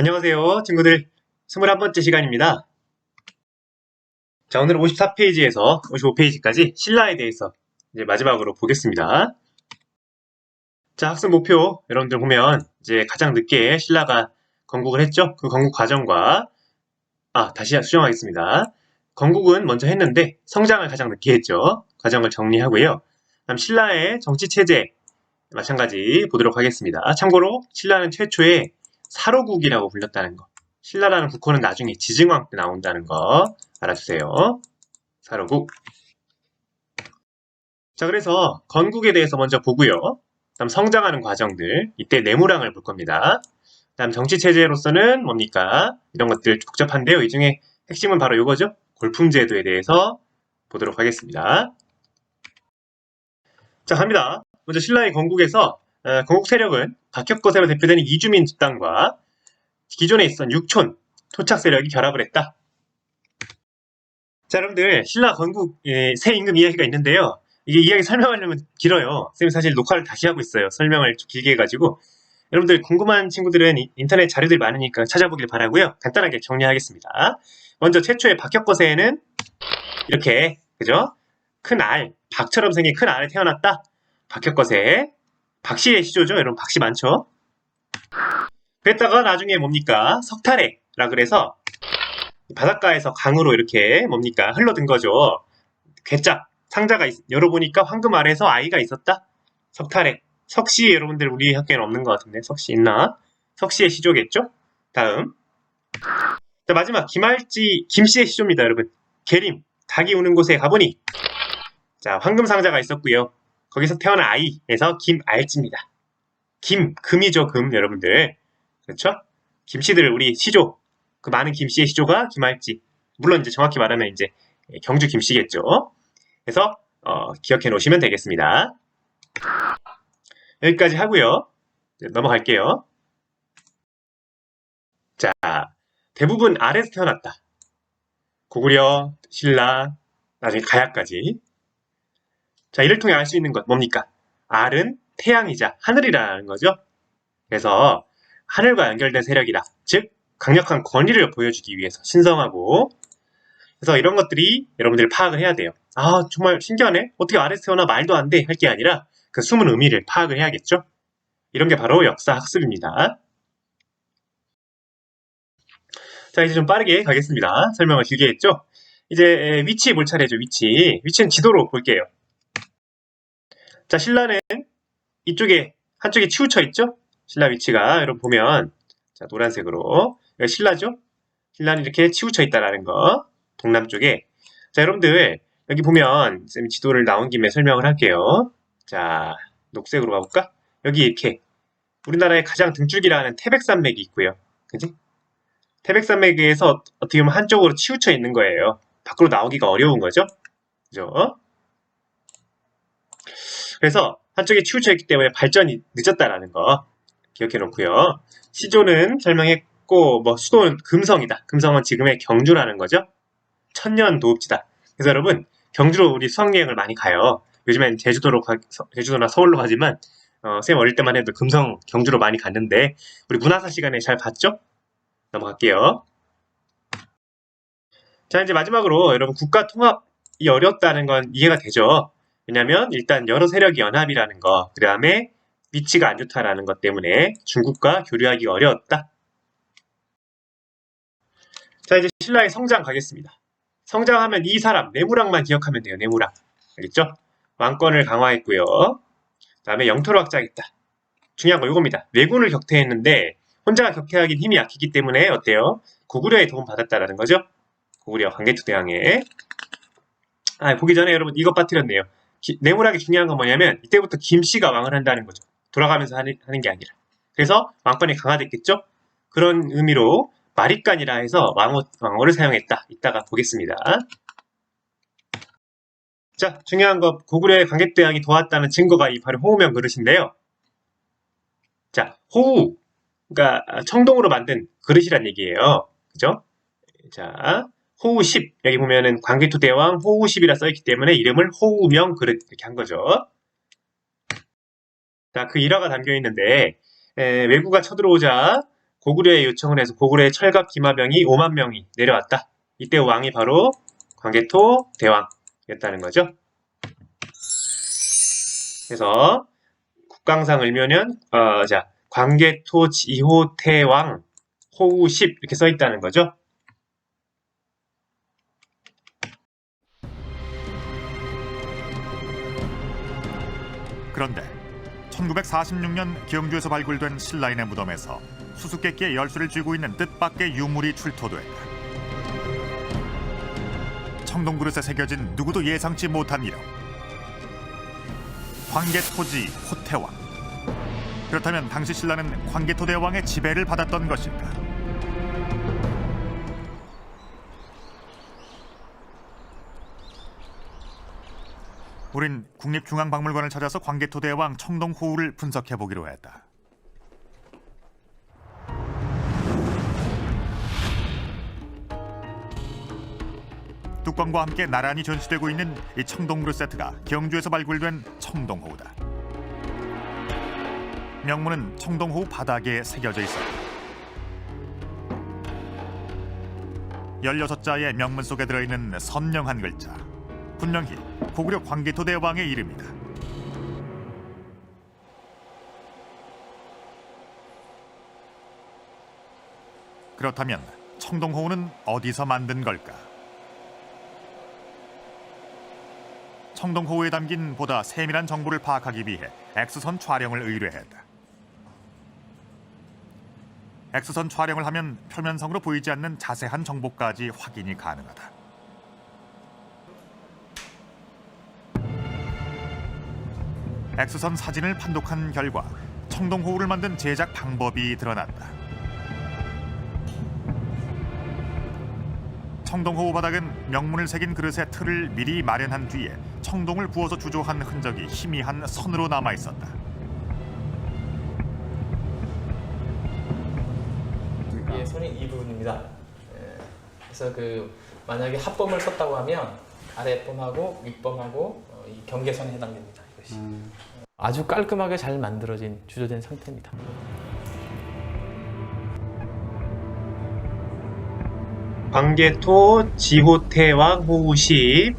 안녕하세요, 친구들. 21번째 시간입니다. 자, 오늘은 54페이지에서 55페이지까지 신라에 대해서 이제 마지막으로 보겠습니다. 자, 학습 목표 여러분들 보면 이제 가장 늦게 신라가 건국을 했죠. 그 건국 과정과 다시 수정하겠습니다. 건국은 먼저 했는데 성장을 가장 늦게 했죠. 과정을 정리하고요. 다음 신라의 정치 체제 마찬가지 보도록 하겠습니다. 참고로 신라는 최초의 사로국이라고 불렸다는 거. 신라라는 국호는 나중에 지증왕 때 나온다는 거 알아주세요. 사로국. 자, 그래서 건국에 대해서 먼저 보고요. 다음 성장하는 과정들, 이때 내무랑을 볼 겁니다. 다음 정치체제로서는 뭡니까? 이런 것들 복잡한데요. 이 중에 핵심은 바로 이거죠. 골품제도에 대해서 보도록 하겠습니다. 자, 갑니다. 먼저 신라의 건국에서 건국 세력은 박혁거세로 대표되는 이주민 집단과 기존에 있었던 육촌, 토착 세력이 결합을 했다. 자, 여러분들 신라 건국 새 임금 이야기가 있는데요. 이게 이야기 설명하려면 길어요. 쌤이 사실 녹화를 다시 하고 있어요. 설명을 좀 길게 해가지고. 여러분들 궁금한 친구들은 인터넷 자료들이 많으니까 찾아보길 바라고요. 간단하게 정리하겠습니다. 먼저 최초의 박혁거세에는 이렇게, 그죠? 큰 알, 박처럼 생긴 큰 알에 태어났다. 박혁거세. 박씨의 시조죠. 여러분 박씨 많죠? 그랬다가 나중에 뭡니까? 석탈해라 그래서 바닷가에서 강으로 이렇게 뭡니까? 흘러든 거죠. 괴짝, 상자가 열어보니까 황금 알에서 아이가 있었다. 석탈해. 석씨 여러분들 우리 학교에는 없는 것 같은데 석씨 있나? 석씨의 시조겠죠? 다음. 자, 마지막 김씨의 시조입니다, 여러분. 계림, 닭이 우는 곳에 가보니 자, 황금 상자가 있었고요. 거기서 태어난 아이에서 김알지입니다. 금이죠, 금, 여러분들. 그렇죠? 김씨들, 우리 시조. 그 많은 김씨의 시조가 김알지. 물론 이제 정확히 말하면 이제 경주 김씨겠죠. 그래서, 기억해 놓으시면 되겠습니다. 여기까지 하고요. 넘어갈게요. 자, 대부분 아래에서 태어났다. 고구려, 신라, 나중에 가야까지. 자, 이를 통해 알 수 있는 것 뭡니까? 알은 태양이자 하늘이라는 거죠. 그래서 하늘과 연결된 세력이다. 즉 강력한 권위를 보여주기 위해서 신성하고 그래서 이런 것들이 여러분들이 파악을 해야 돼요. 아, 정말 신기하네. 어떻게 아래에서 태어나 말도 안 돼 할 게 아니라 그 숨은 의미를 파악을 해야겠죠. 이런 게 바로 역사 학습입니다. 자, 이제 좀 빠르게 가겠습니다. 설명을 길게 했죠. 이제 위치 볼 차례죠. 위치는 지도로 볼게요. 자, 신라는 이쪽에 한쪽에 치우쳐 있죠. 신라 위치가 여러분 보면 자, 노란색으로 여기 신라죠. 신라는 이렇게 치우쳐 있다라는 거 동남쪽에. 자, 여러분들 여기 보면 쌤이 지도를 나온 김에 설명을 할게요. 자, 녹색으로 가볼까? 여기 이렇게 우리나라의 가장 등줄기라는 태백산맥이 있고요. 그지? 태백산맥에서 어떻게 보면 한쪽으로 치우쳐 있는 거예요. 밖으로 나오기가 어려운 거죠. 그죠? 그래서 한쪽에 치우쳐 있기 때문에 발전이 늦었다라는 거 기억해 놓고요. 시조는 설명했고 뭐 수도는 금성이다. 금성은 지금의 경주라는 거죠. 천년 도읍지다. 그래서 여러분 경주로 우리 수학여행을 많이 가요. 요즘엔 제주도나 서울로 가지만 쌤 어릴 때만 해도 금성 경주로 많이 갔는데 우리 문화사 시간에 잘 봤죠? 넘어갈게요. 자, 이제 마지막으로 여러분 국가 통합이 어렵다는 건 이해가 되죠? 왜냐면 일단 여러 세력이 연합이라는 거, 그 다음에 위치가 안 좋다라는 것 때문에 중국과 교류하기가 어려웠다. 자, 이제 신라의 성장 가겠습니다. 성장하면 이 사람, 내무랑만 기억하면 돼요. 내무랑. 알겠죠? 왕권을 강화했고요. 그 다음에 영토를 확장했다. 중요한 거 이겁니다. 왜군을 격퇴했는데 혼자 격퇴하긴 힘이 약했기 때문에 어때요? 고구려의 도움 받았다라는 거죠. 고구려 광개토대왕에. 보기 전에 여러분 이것 빠뜨렸네요. 내무랑이 중요한 건 뭐냐면 이때부터 김씨가 왕을 한다는 거죠. 돌아가면서 하는 게 아니라. 그래서 왕권이 강화됐겠죠? 그런 의미로 마립간이라 해서 왕호를 사용했다. 이따가 보겠습니다. 자, 중요한 거 고구려의 광개토대왕이 도왔다는 증거가 이 바로 호우명 그릇인데요. 자, 호우. 그러니까 청동으로 만든 그릇이란 얘기예요. 그죠? 자, 호우 10. 여기 보면은 광개토대왕 호우 10이라 써있기 때문에 이름을 호우명 그릇 이렇게 한 거죠. 자, 그 일화가 담겨 있는데 외구가 쳐들어오자 고구려에 요청을 해서 고구려의 철갑 기마병이 5만 명이 내려왔다. 이때 왕이 바로 광개토 대왕이었다는 거죠. 그래서 국강상 을면은 광개토 지호태왕 호우십 이렇게 써 있다는 거죠. 그런데 1946년 경주에서 발굴된 신라인의 무덤에서 수수께끼의 열쇠를 쥐고 있는 뜻밖의 유물이 출토됐다. 청동그릇에 새겨진 누구도 예상치 못한 이름, 광개토지 호태왕. 그렇다면 당시 신라는 광개토 대왕의 지배를 받았던 것일까? 우린 국립중앙박물관을 찾아서 광개토 대왕 청동호우를 분석해보기로 했다. 뚜껑과 함께 나란히 전시되고 있는 이 청동그릇 세트가 경주에서 발굴된 청동호우다. 명문은 청동호우 바닥에 새겨져 있었다. 16자의 명문 속에 들어있는 선명한 글자, 분명히 고구려 광개토 대왕의 이름이다. 그렇다면 청동호우는 어디서 만든 걸까? 청동호우에 담긴 보다 세밀한 정보를 파악하기 위해 X선 촬영을 의뢰했다. X선 촬영을 하면 표면성으로 보이지 않는 자세한 정보까지 확인이 가능하다. X선 사진을 판독한 결과 청동호우를 만든 제작 방법이 드러났다. 청동호우 바닥은 명문을 새긴 그릇의 틀을 미리 마련한 뒤에 청동을 부어서 주조한 흔적이 희미한 선으로 남아 있었다. 예, 선이 이 부분입니다. 그래서 만약에 합범을 썼다고 하면 아랫범하고 윗범하고 이 경계선에 해당됩니다. 이것이 아주 깔끔하게 잘 만들어진 주조된 상태입니다. 광개토 지호태왕 호우십.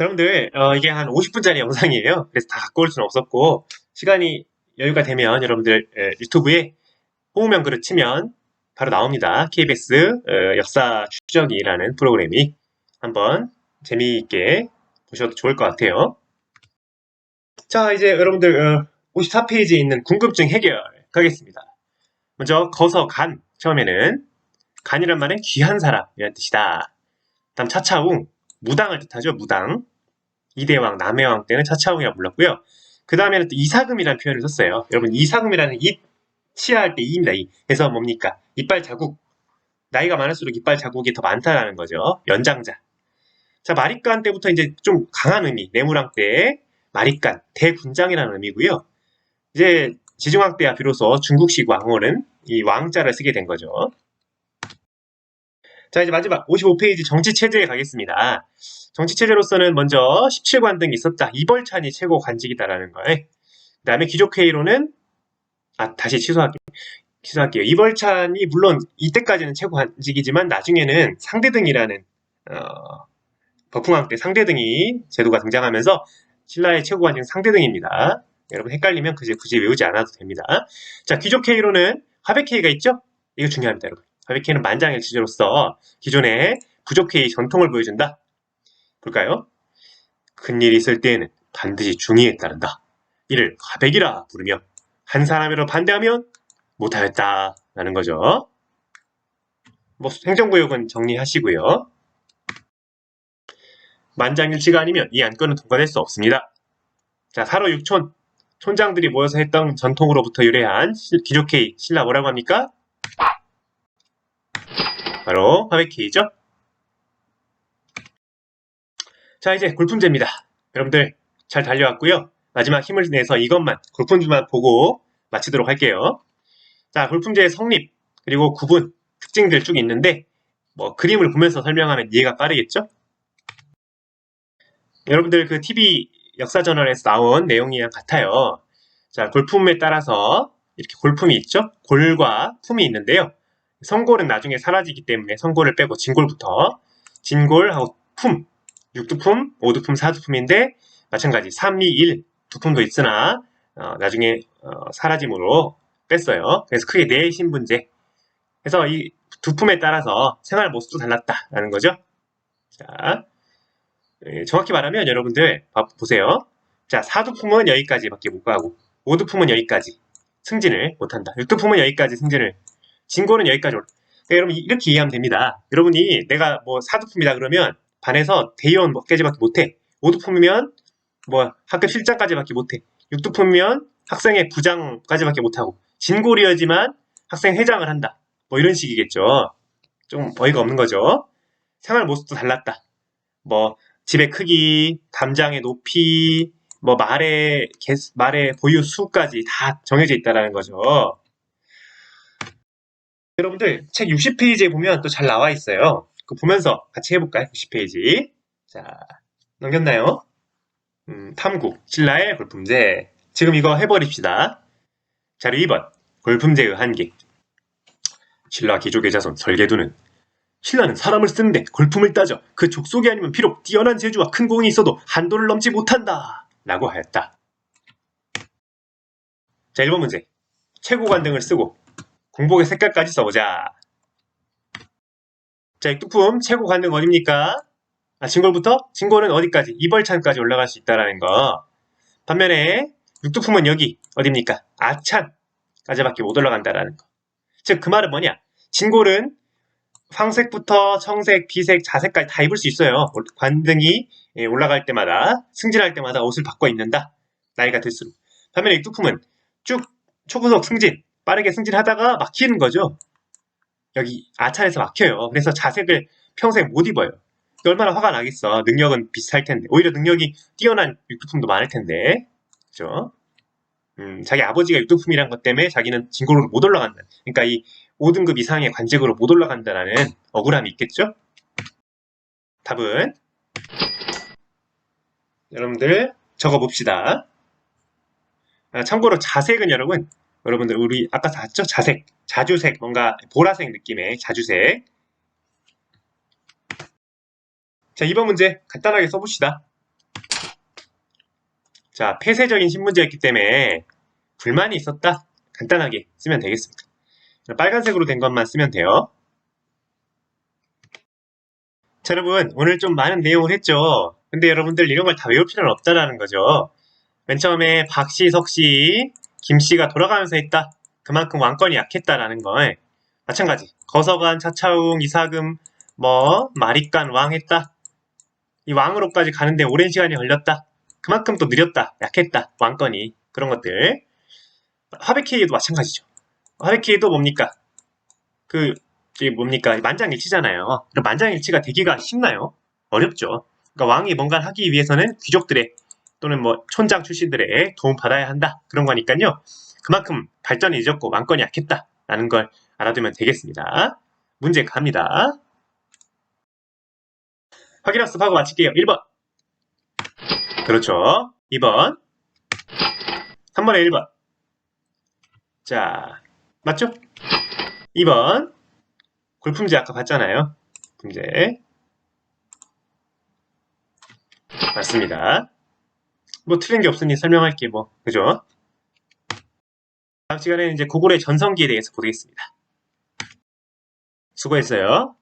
여러분들 이게 한 50분짜리 영상이에요. 그래서 다 갖고 올 수는 없었고 시간이 여유가 되면 여러분들 유튜브에 호우명 그릇 치면 바로 나옵니다. KBS 역사 추적이라는 프로그램이 한번 재미있게 보셔도 좋을 것 같아요. 자, 이제 여러분들 54페이지에 있는 궁금증 해결 가겠습니다. 먼저 거서간, 처음에는 간이란 말은 귀한 사람이라는 뜻이다. 다음 차차웅, 무당을 뜻하죠. 무당. 이대왕, 남해왕 때는 차차웅이라고 불렀고요. 그 다음에는 또 이사금이라는 표현을 썼어요. 여러분 이사금이라는 치아할 때 이입니다. 그래서 뭡니까? 이빨 자국. 나이가 많을수록 이빨 자국이 더 많다라는 거죠. 연장자. 자, 마립간 때부터 이제 좀 강한 의미, 내무랑 때 마립간, 대군장이라는 의미고요. 이제 지중왕 때야 비로소 중국식 왕홀은 이 왕자를 쓰게 된 거죠. 자, 이제 마지막 55페이지 정치체제에 가겠습니다. 정치체제로서는 먼저 17관 등이 있었다. 이벌찬이 최고 관직이다라는 거예요. 그 다음에 귀족회의로는 다시 취소할게요. 이벌찬이 물론 이때까지는 최고 관직이지만 나중에는 상대등이라는 버풍왕 때 상대등이 제도가 등장하면서 신라의 최고 관직은 상대등입니다. 여러분 헷갈리면 굳이 외우지 않아도 됩니다. 자, 귀족회의로는 화백회의가 있죠? 이거 중요합니다, 여러분. 화백회의는 만장일치제로서 기존의 부족회의 전통을 보여준다. 볼까요? 큰일이 있을 때에는 반드시 중의에 따른다. 이를 화백이라 부르며 한 사람으로 반대하면 못하였다 라는 거죠. 행정구역은 정리하시고요. 만장일치가 아니면 이 안건은 통과될 수 없습니다. 자, 사로 육촌, 촌장들이 모여서 했던 전통으로부터 유래한 귀족회의, 신라 뭐라고 합니까? 바로 화백회의죠. 자, 이제 골품제입니다. 여러분들 잘 달려왔고요. 마지막 힘을 내서 이것만, 골품제만 보고 마치도록 할게요. 자, 골품제의 성립, 그리고 구분, 특징들 쭉 있는데 그림을 보면서 설명하면 이해가 빠르겠죠? 여러분들 그 TV 역사저널에서 나온 내용이랑 같아요. 자, 골품에 따라서 이렇게 골품이 있죠? 골과 품이 있는데요. 성골은 나중에 사라지기 때문에 성골을 빼고 진골부터 진골하고 품, 육두품, 오두품, 사두품인데 마찬가지 3, 2, 1 두품도 있으나 나중에 사라짐으로 뺐어요. 그래서 크게 4신분제. 그래서 이 두품에 따라서 생활 모습도 달랐다라는 거죠. 자, 정확히 말하면 여러분들 보세요. 자, 사두품은 여기까지밖에 못 가고 오두품은 여기까지 승진을 못한다. 육두품은 여기까지 승진을, 진골은 여기까지 올라. 그러니까 여러분 이렇게 이해하면 됩니다. 여러분이 내가 뭐 사두품이다 그러면 반에서 대의원 몇까지밖에 못해. 오두품이면 뭐 학급 실장까지밖에 못해. 육두품이면 학생회 부장까지밖에 못하고, 진골이어지만 학생 회장을 한다. 뭐 이런 식이겠죠. 좀 어이가 없는 거죠. 생활 모습도 달랐다. 뭐 집의 크기, 담장의 높이, 뭐 말의 보유 수까지 다 정해져 있다라는 거죠. 여러분들 책 60페이지에 보면 또 잘 나와 있어요. 그거 보면서 같이 해볼까요? 60페이지. 자, 넘겼나요? 탐구, 신라의 골품제. 지금 이거 해버립시다. 자료 2번, 골품제의 한계. 신라 귀족의 자손 설계두는 신라는 사람을 쓰는데 골품을 따져 그 족속이 아니면 비록 뛰어난 재주와 큰 공이 있어도 한도를 넘지 못한다 라고 하였다. 자, 1번 문제. 최고관 등을 쓰고 공복의 색깔까지 써보자. 자, 육두품 최고관 등 어딥니까? 진골부터? 진골은 어디까지? 이벌찬까지 올라갈 수 있다는 거. 반면에 육두품은 여기 어딥니까? 아찬까지밖에 못 올라간다는 거. 즉 그 말은 뭐냐? 진골은 황색부터 청색, 비색, 자색까지 다 입을 수 있어요. 관등이 올라갈 때마다, 승진할 때마다 옷을 바꿔 입는다. 나이가 들수록. 반면에 육두품은 쭉 초고속 승진, 빠르게 승진하다가 막히는 거죠. 여기 아찬에서 막혀요. 그래서 자색을 평생 못 입어요. 얼마나 화가 나겠어. 능력은 비슷할 텐데. 오히려 능력이 뛰어난 육두품도 많을 텐데. 그죠? 자기 아버지가 육두품이란 것 때문에 자기는 진골로 못 올라간다. 그러니까 이 5등급 이상의 관직으로 못 올라간다는 억울함이 있겠죠? 답은 여러분들 적어봅시다. 참고로 자색은 여러분들 우리 아까 다 봤죠? 자색, 자주색, 뭔가 보라색 느낌의 자주색. 자, 2번 문제 간단하게 써봅시다. 자, 폐쇄적인 신문제였기 때문에 불만이 있었다. 간단하게 쓰면 되겠습니다. 빨간색으로 된 것만 쓰면 돼요. 자, 여러분 오늘 좀 많은 내용을 했죠. 근데 여러분들 이런 걸 다 외울 필요는 없다라는 거죠. 맨 처음에 박씨, 석씨, 김씨가 돌아가면서 했다. 그만큼 왕권이 약했다라는 거. 마찬가지. 거서관, 차차웅, 이사금, 마립간, 왕 했다. 이 왕으로까지 가는데 오랜 시간이 걸렸다. 그만큼 또 느렸다. 약했다. 왕권이. 그런 것들. 화백회의도 마찬가지죠. 화백회의도 뭡니까? 이게 뭡니까? 만장일치잖아요. 그럼 만장일치가 되기가 쉽나요? 어렵죠. 그러니까 왕이 뭔가를 하기 위해서는 귀족들의 또는 촌장 출신들의 도움 받아야 한다. 그런 거니까요. 그만큼 발전이 늦었고 왕권이 약했다라는 걸 알아두면 되겠습니다. 문제 갑니다. 확인학습하고 마칠게요. 1번. 그렇죠. 2번. 3번에 1번. 자, 맞죠? 2번. 골품제 아까 봤잖아요. 문제. 맞습니다. 틀린 게 없으니 설명할게 그죠? 다음 시간에는 이제 고구려의 전성기에 대해서 보겠습니다. 수고했어요.